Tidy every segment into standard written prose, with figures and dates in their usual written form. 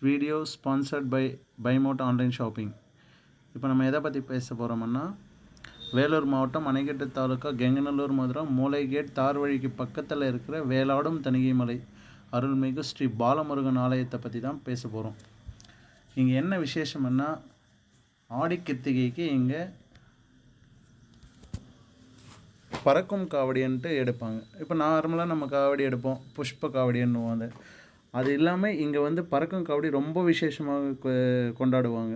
Video sponsored by பைமோட் online shopping. இப்போ நம்ம எதை பற்றி பேச போகிறோம்னா, வேலூர் மாவட்டம் அணைக்கட்டு தாலுக்கா கெங்கநல்லூர் மதுரம் மூளைகேட் தார் வழிக்கு பக்கத்தில் இருக்கிற வேலாடும் தணிகை மலை அருள்மிகு ஸ்ரீ பாலமுருகன் ஆலயத்தை பற்றி தான் பேச போகிறோம். இங்கே என்ன விசேஷம்னா, ஆடி கிருத்திகைக்கு இங்கே பறக்கும் காவடின்ட்டு எடுப்பாங்க. இப்போ நார்மலாக நம்ம காவடி எடுப்போம், புஷ்ப காவடின்னுவோம். அது இல்லாமல் இங்கே வந்து பறக்கும் காவடி ரொம்ப விசேஷமாக கொண்டாடுவாங்க.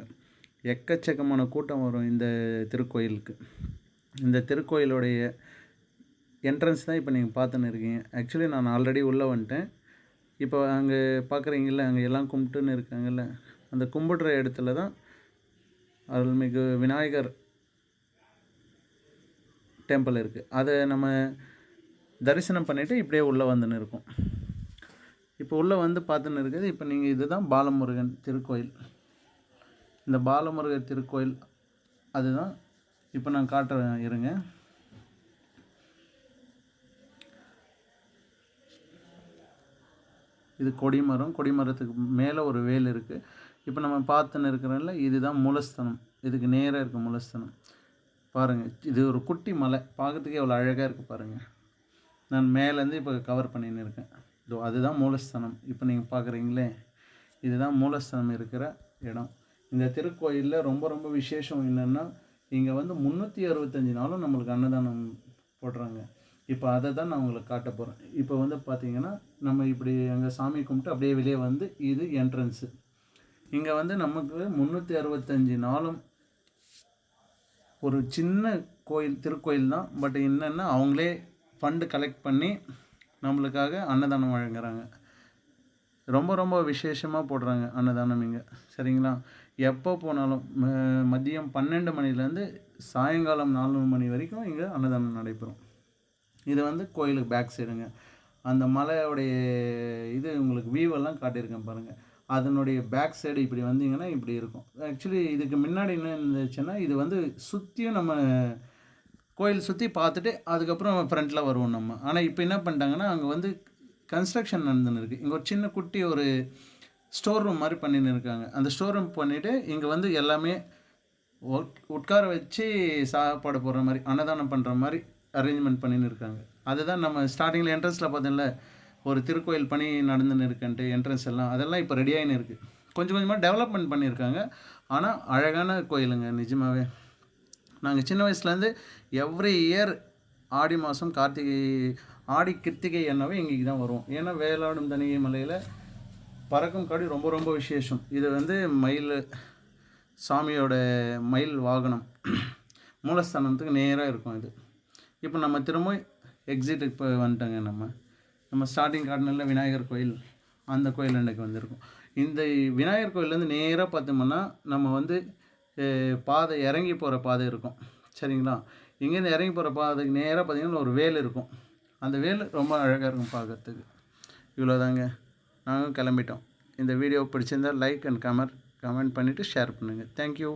எக்கச்சக்கமான கூட்டம் வரும் இந்த திருக்கோயிலுக்கு. இந்த திருக்கோயிலுடைய என்ட்ரன்ஸ் தான் இப்போ நீங்கள் பார்த்துன்னு இருக்கீங்க. ஆக்சுவலி நான் ஆல்ரெடி உள்ளே வந்துட்டேன். இப்போ அங்கே பார்க்குறீங்கள, அங்கே எல்லாம் கும்பிட்டுன்னு இருக்காங்கல்ல, அந்த கும்பிடுற இடத்துல தான் அருள்மிகு விநாயகர் டெம்பிள் இருக்குது. அதை நம்ம தரிசனம் பண்ணிவிட்டு இப்படியே உள்ளே வந்துன்னு இருக்கோம். இப்போ உள்ளே வந்து பார்த்துன்னு இருக்குது. இப்போ நீங்கள் இதுதான் பாலமுருகன் திருக்கோயில். இந்த பாலமுருகன் திருக்கோயில் அதுதான் இப்போ நான் காட்டுறேன், இருங்க. இது கொடிமரம். கொடிமரத்துக்கு மேலே ஒரு வேல் இருக்குது. இப்போ நம்ம பார்த்துன்னு இருக்கிறோம்ல, இதுதான் மூலஸ்தானம். இதுக்கு நேராக இருக்குது மூலஸ்தானம். பாருங்கள், இது ஒரு குட்டி மலை, பார்க்குறதுக்கே எவ்வளோ அழகாக இருக்குது பாருங்கள். நான் மேலேருந்து இப்போ கவர் பண்ணின்னு இருக்கேன். இதோ அதுதான் மூலஸ்தானம். இப்போ நீங்கள் பார்க்குறீங்களே, இதுதான் மூலஸ்தானம் இருக்கிற இடம். இந்த திருக்கோயிலில் ரொம்ப ரொம்ப விசேஷம் என்னென்னா, இங்கே வந்து 365 நாளும் நம்மளுக்கு அன்னதானம் போடுறாங்க. இப்போ அதை தான் நான் உங்களுக்கு காட்ட போகிறேன். இப்போ வந்து பார்த்திங்கன்னா, நம்ம இப்படி அங்கே சாமி கும்பிட்டு அப்படியே வெளியே வந்து இது என்ட்ரன்ஸு. இங்கே வந்து நமக்கு 365 நாளும் ஒரு சின்ன கோயில், திருக்கோயில் தான். பட் என்னென்னா, அவங்களே ஃபண்டு கலெக்ட் பண்ணி நம்மளுக்காக அன்னதானம் வழங்குறாங்க. ரொம்ப ரொம்ப விசேஷமாக போடுறாங்க அன்னதானம் இங்கே, சரிங்களா? எப்போ போனாலும் மதியம் 12 மணிலேருந்து சாயங்காலம் 4 மணி வரைக்கும் இங்கே அன்னதானம் நடைபெறும். இது வந்து கோயிலுக்கு பேக் சைடுங்க. அந்த மலையோடைய இது உங்களுக்கு வியூவெல்லாம் காட்டியிருக்கேன் பாருங்கள். அதனுடைய பேக் சைடு இப்படி வந்தீங்கன்னா இப்படி இருக்கும். ஆக்சுவலி இதுக்கு முன்னாடி என்ன இருந்துச்சுன்னா, இது வந்து சுற்றியும் நம்ம கோயில் சுற்றி பார்த்துட்டு அதுக்கப்புறம் ஃப்ரண்ட்டில் வருவோம் நம்ம. ஆனால் இப்போ என்ன பண்ணிட்டாங்கன்னா, அங்கே வந்து கன்ஸ்ட்ரக்ஷன் நடந்துன்னு இருக்குது. இங்கே ஒரு சின்ன குட்டி ஒரு ஸ்டோர் ரூம் மாதிரி பண்ணின்னு இருக்காங்க. அந்த ஸ்டோர் ரூம் பண்ணிவிட்டு இங்கே வந்து எல்லாமே உட்கார வச்சு சாப்பாடு போடுற மாதிரி, அன்னதானம் பண்ணுற மாதிரி அரேஞ்ச்மெண்ட் பண்ணின்னு இருக்காங்க. அதுதான் நம்ம ஸ்டார்டிங்கில் என்ட்ரன்ஸில் பார்த்தோம்ல, ஒரு திருக்கோயில் பணி நடந்துன்னு இருக்குன்ட்டு என்ட்ரன்ஸ் எல்லாம், அதெல்லாம் இப்போ ரெடியாகின்னு இருக்குது. கொஞ்சம் கொஞ்சமாக டெவலப்மெண்ட் பண்ணியிருக்காங்க. ஆனால் அழகான கோயிலுங்க நிஜமாகவே. நாங்கள் சின்ன வயசுலேருந்து எவ்ரி இயர் ஆடி மாதம் ஆடி கிருத்திகை என்னவே இன்றைக்கி தான் வரும். ஏன்னா வேலாடும் தணிகை மலையில் பறக்கும் காடி ரொம்ப ரொம்ப விசேஷம். இது வந்து மயில், சாமியோட மயில் வாகனம். மூலஸ்தானத்துக்கு நேராக இருக்கும் இது. இப்போ நம்ம திரும்ப எக்ஸிட்டுக்கு இப்போ வந்துட்டோங்க. நம்ம ஸ்டார்டிங் காட்டினில் விநாயகர் கோயில், அந்த கோயில் அன்றைக்கு வந்திருக்கும். இந்த விநாயகர் கோயிலேருந்து நேராக பார்த்தோம்னா நம்ம வந்து பாதை இறங்கி போகிற பாதை இருக்கும், சரிங்களா? இங்கேருந்து இறங்கி போகிற பாதைக்கு நேராக பார்த்திங்கன்னா ஒரு வேல் இருக்கும். அந்த வேல் ரொம்ப அழகாக இருக்கும் பார்க்குறதுக்கு. இவ்வளோதாங்க, நாங்கள் கிளம்பிட்டோம். இந்த வீடியோ பிடிச்சிருந்தால் லைக் அண்ட் கமெண்ட் பண்ணிவிட்டு ஷேர் பண்ணுங்கள். தேங்க்யூ.